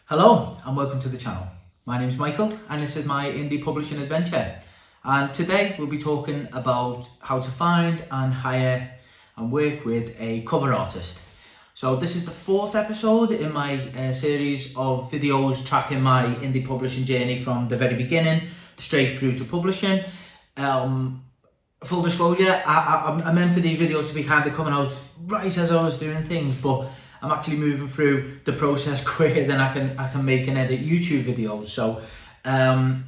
Hello and welcome to the channel. My name is Michael and this is my indie publishing adventure, and today we'll be talking about how to find and hire and work with a cover artist. So this is the fourth episode in my series of videos tracking my indie publishing journey from the very beginning straight through to publishing. Full disclosure, I meant for these videos to be kind of coming out right as I was doing things, but I'm actually moving through the process quicker than I can make and edit YouTube videos. So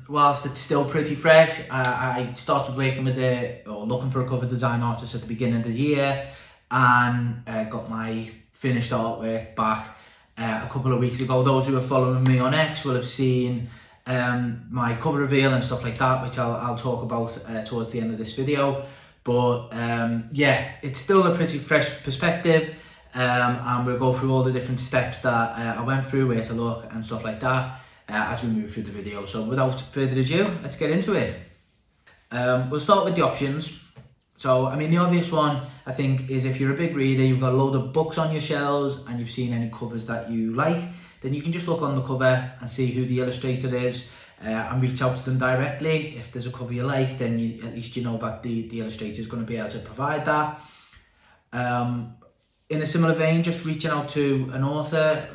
whilst it's still pretty fresh, I started working with looking for a cover design artist at the beginning of the year, and got my finished artwork back a couple of weeks ago. Those who are following me on X will have seen my cover reveal and stuff like that, which I'll talk about towards the end of this video. But yeah, it's still a pretty fresh perspective, and we'll go through all the different steps that I went through, where to look and stuff like that as we move through the video. So without further ado, let's get into it. We'll start with the options. So I mean, the obvious one I think is, if you're a big reader, you've got a load of books on your shelves and you've seen any covers that you like, then you can just look on the cover and see who the illustrator is and reach out to them directly. If there's a cover you like, then at least you know that the illustrator is going to be able to provide that. In a similar vein, just reaching out to an author.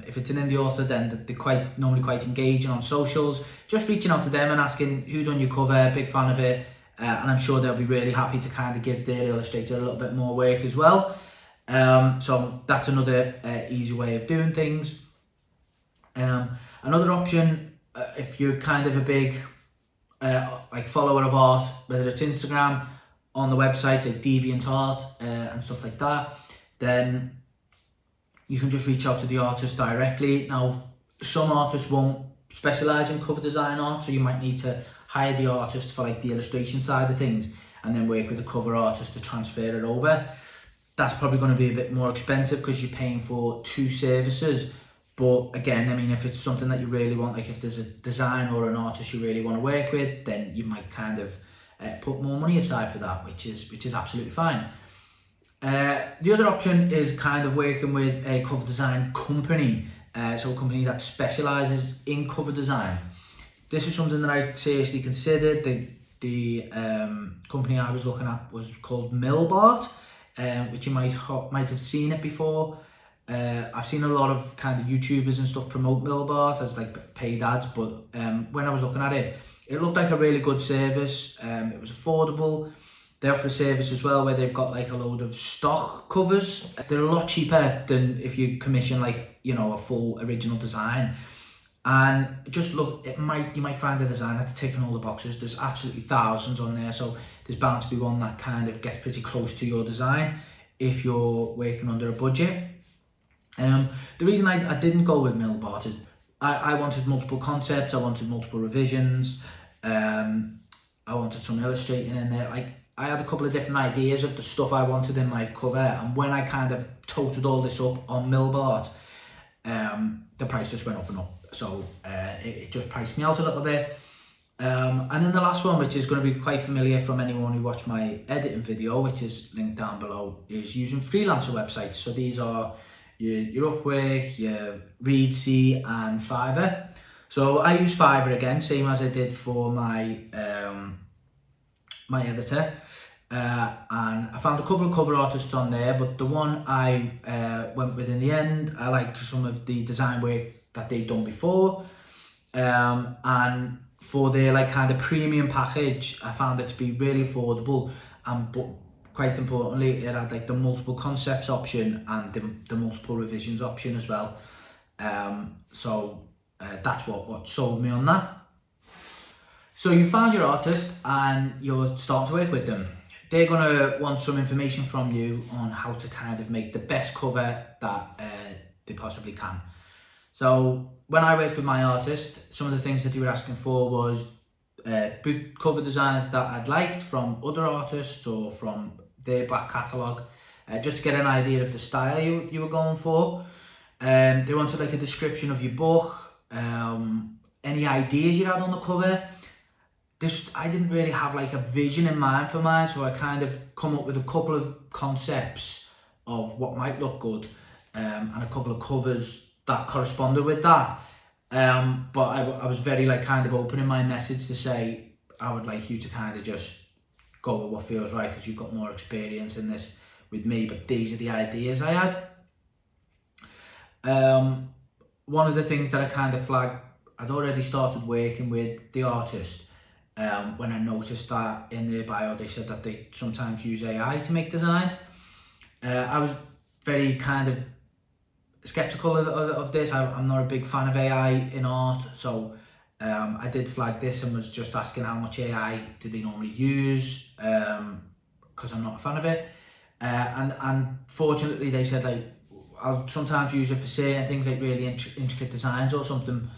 If it's an indie author, then they're normally quite engaging on socials. Just reaching out to them and asking who done your cover, big fan of it, and I'm sure they'll be really happy to kind of give their illustrator a little bit more work as well. So that's another easy way of doing things. Another option, if you're kind of a big like follower of art, whether it's Instagram, on the website like DeviantArt and stuff like that, then you can just reach out to the artist directly. Now, some artists won't specialize in cover design art, so you might need to hire the artist for like the illustration side of things and then work with the cover artist to transfer it over. That's probably going to be a bit more expensive because you're paying for two services. But again, I mean, if it's something that you really want, like if there's a design or an artist you really want to work with, then you might kind of put more money aside for that, which is absolutely fine. The other option is kind of working with a cover design company, so a company that specializes in cover design. This is something that I seriously considered. The company I was looking at was called Millbart, which you might have seen it before. I've seen a lot of kind of YouTubers and stuff promote Millbart as like paid ads, but when I was looking at it, it looked like a really good service. It was affordable. They offer a service as well where they've got like a load of stock covers. They're a lot cheaper than if you commission like, you know, a full original design. And just look, you might find a design that's ticking all the boxes. There's absolutely thousands on there, so there's bound to be one that kind of gets pretty close to your design if you're working under a budget. The reason I didn't go with Millbart is I wanted multiple concepts, I wanted multiple revisions, I wanted some illustrating in there. Like, I had a couple of different ideas of the stuff I wanted in my cover, and when I kind of totaled all this up on Millbart, the price just went up and up. So it just priced me out a little bit. And then the last one, which is going to be quite familiar from anyone who watched my editing video, which is linked down below, is using freelancer websites. So these are your Upwork, your Readsy and Fiverr. So I use Fiverr again, same as I did for my my editor, and I found a couple of cover artists on there, but the one I went with in the end, I like some of the design work that they've done before, and for their like kind of premium package, I found it to be really affordable, but quite importantly, it had like the multiple concepts option and the multiple revisions option as well. So that's what sold me on that. So you found your artist and you're starting to work with them. They're going to want some information from you on how to kind of make the best cover that they possibly can. So when I worked with my artist, some of the things that they were asking for was book cover designs that I'd liked from other artists or from their back catalogue, just to get an idea of the style you were going for. They wanted like a description of your book, any ideas you had on the cover. I didn't really have like a vision in mind for mine, so I kind of come up with a couple of concepts of what might look good, and a couple of covers that corresponded with that. But I was very like kind of open in my message to say I would like you to kind of just go with what feels right because you've got more experience in this with me, but these are the ideas I had. One of the things that I kind of flagged, I'd already started working with the artist when I noticed that in their bio they said that they sometimes use AI to make designs. I was very kind of skeptical of this. I'm not a big fan of AI in art, so I did flag this and was just asking how much AI do they normally use, because I'm not a fan of it. And fortunately they said like I'll sometimes use it for certain things like really intricate designs or something,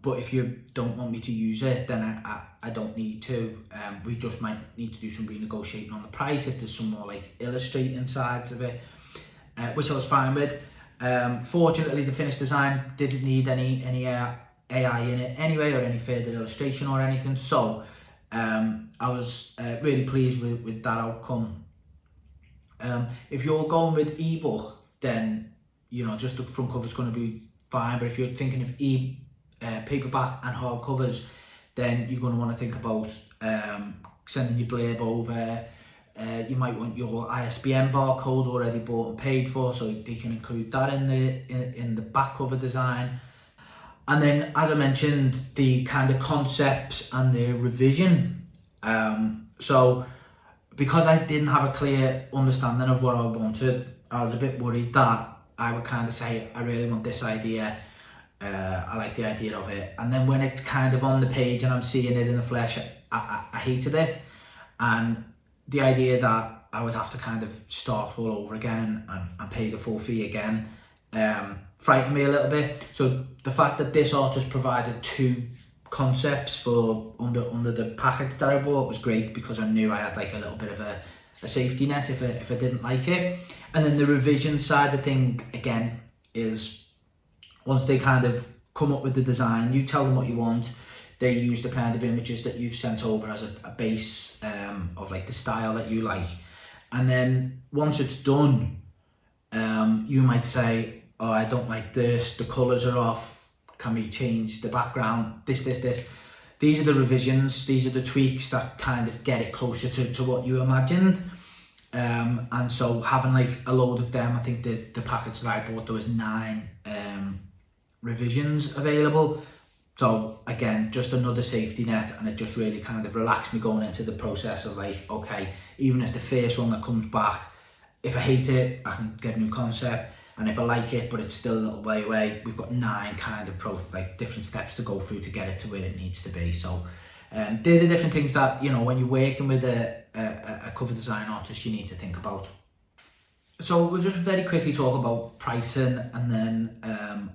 but if you don't want me to use it, then I don't need to. We just might need to do some renegotiating on the price if there's some more like illustrating sides of it, which I was fine with. Fortunately the finished design didn't need any AI in it anyway, or any further illustration or anything, so I was really pleased with that outcome. If you're going with ebook, then just the front cover is going to be fine, but if you're thinking of paperback and hard covers, then you're going to want to think about sending your blurb over. You might want your ISBN barcode already bought and paid for, so they can include that in the back cover design. And then, as I mentioned, the kind of concepts and the revision. So because I didn't have a clear understanding of what I wanted, I was a bit worried that I would kind of say, I really want this idea, I like the idea of it, and then when it's kind of on the page and I'm seeing it in the flesh, I hated it. And the idea that I would have to kind of start all over again and pay the full fee again frightened me a little bit. So the fact that this artist provided 2 concepts for under the package that I bought was great, because I knew I had like a little bit of a safety net if I didn't like it. And then the revision side of thing again is, once they kind of come up with the design, you tell them what you want, they use the kind of images that you've sent over as a base of like the style that you like, and then once it's done, you might say, oh, I don't like this, the colours are off, can we change the background, this. These are the revisions, these are the tweaks that kind of get it closer to what you imagined. And so having like a load of them, I think the package that I bought, there was 9 revisions available. So again, just another safety net, and it just really kind of relaxed me going into the process of like, okay, even if the first one that comes back, if I hate it, I can get a new concept, and if I like it but it's still a little way away, we've got 9 kind of different steps to go through to get it to where it needs to be. So they're the different things that, when you're working with a cover design artist, you need to think about. So we'll just very quickly talk about pricing, and then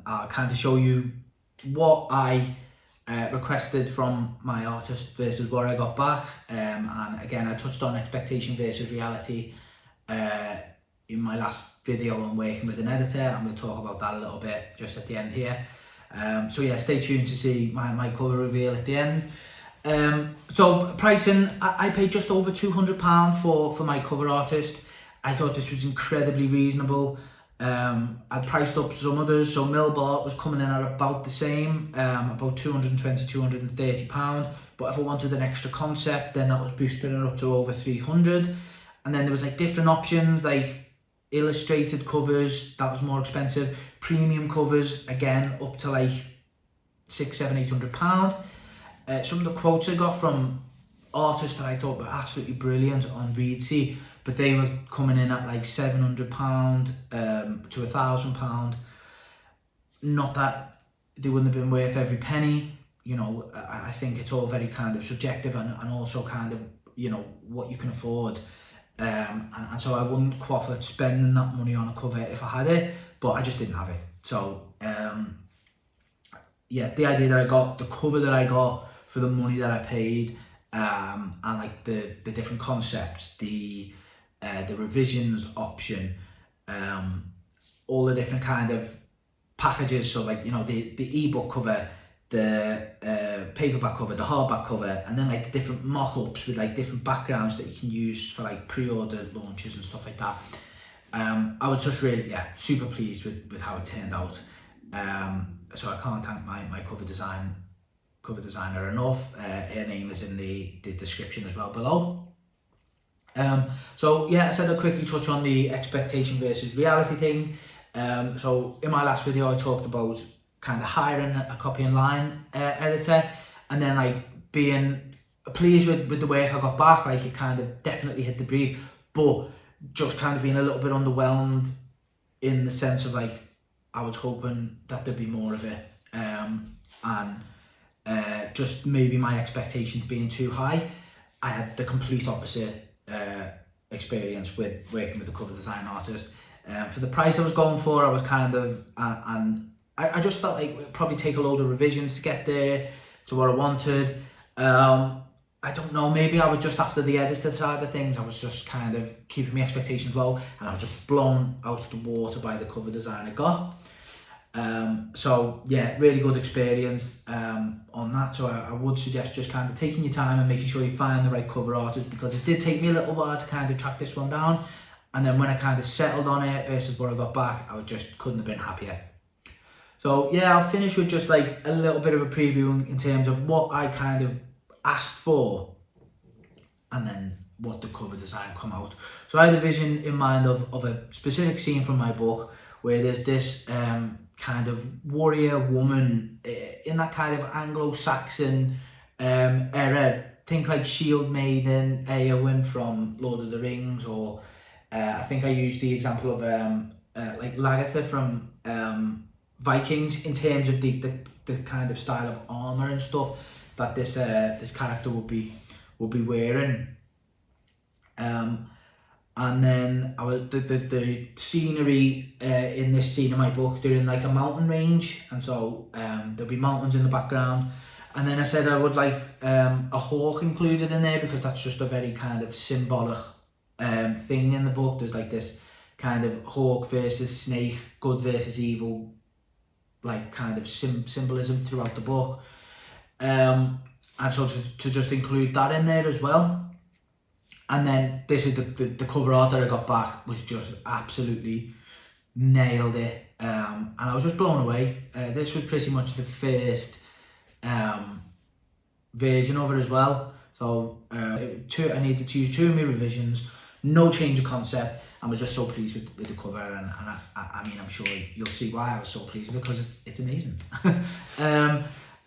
I'll kind of show you what I requested from my artist versus what I got back. And again, I touched on expectation versus reality in my last video on working with an editor, and we'll talk about that a little bit just at the end here. So yeah, stay tuned to see my cover reveal at the end. So pricing, I paid just over £200 for my cover artist. I thought this was incredibly reasonable. I'd priced up some others, so Millbart was coming in at about the same, about £220, £230. But if I wanted an extra concept, then that was boosting it up to over 300. And then there was like different options, like illustrated covers, that was more expensive. Premium covers, again, up to like £600, £800. Some of the quotes I got from artists that I thought were absolutely brilliant on Reedsy, but they were coming in at like £700 to £1,000. Not that they wouldn't have been worth every penny, I think it's all very kind of subjective, and also kind of, what you can afford. And so I wouldn't quaff at spending that money on a cover if I had it, but I just didn't have it. So yeah, the idea that I got, the cover that I got for the money that I paid, and like the different concepts, the revisions option, all the different kind of packages, so like the ebook cover, the paperback cover, the hardback cover, and then like the different mock-ups with like different backgrounds that you can use for like pre-order launches and stuff like that. I was just really super pleased with how it turned out. So I can't thank my cover designer enough. Her name is in the description as well below. So yeah, I said I'd quickly touch on the expectation versus reality thing. So in my last video I talked about kind of hiring a copy and line editor, and then like being pleased with the work I got back. Like it kind of definitely hit the brief, but just kind of being a little bit underwhelmed in the sense of like I was hoping that there'd be more of it, and just maybe my expectations being too high. I had the complete opposite experience with working with a cover design artist. For the price I was going for, I was kind of, and I just felt like it would probably take a load of revisions to get there to what I wanted. I don't know, maybe I was just after the editor side of things, I was just kind of keeping my expectations low, and I was just blown out of the water by the cover design I got. So yeah, really good experience on that. So I would suggest just kind of taking your time and making sure you find the right cover artist, because it did take me a little while to kind of track this one down. And then when I kind of settled on it versus what I got back, I just couldn't have been happier. So yeah, I'll finish with just like a little bit of a preview in terms of what I kind of asked for, and then what the cover design come out. So I had a vision in mind of a specific scene from my book where there's this kind of warrior woman in that kind of Anglo-Saxon era. Think like Shield Maiden, Eowyn from Lord of the Rings, or I think I used the example of like Lagertha from Vikings, in terms of the kind of style of armor and stuff that this character would be wearing. And then the scenery in this scene in my book, they're in like a mountain range, and so there'll be mountains in the background. And then I said I would like a hawk included in there, because that's just a very kind of symbolic thing in the book. There's like this kind of hawk versus snake, good versus evil, like kind of symbolism throughout the book. And so to just include that in there as well. And then this is the cover art that I got back, was just absolutely nailed it. And I was just blown away. This was pretty much the first version of it as well. So I needed to use 2 of my revisions, no change of concept. I was just so pleased with the cover, and I mean, I'm sure you'll see why I was so pleased with it, because it's amazing.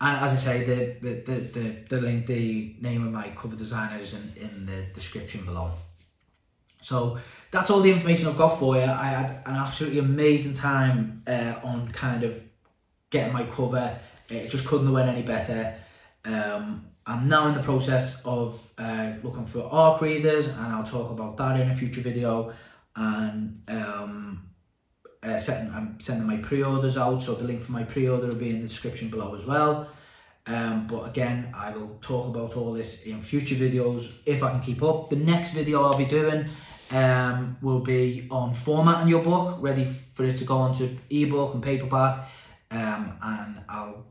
And as I say, the link, the name of my cover designer is in the description below. So that's all the information I've got for you. I had an absolutely amazing time on kind of getting my cover. It just couldn't have went any better. I'm now in the process of looking for ARC readers, and I'll talk about that in a future video. And I'm sending my pre-orders out, so the link for my pre-order will be in the description below as well. But again, I will talk about all this in future videos if I can keep up. The next video I'll be doing will be on formatting your book, ready for it to go onto ebook and paperback. And I'll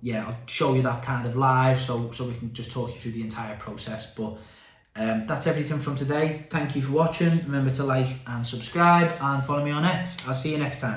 show you that kind of live, so we can just talk you through the entire process. But that's everything from today. Thank you for watching. Remember to like and subscribe, and follow me on X. I'll see you next time.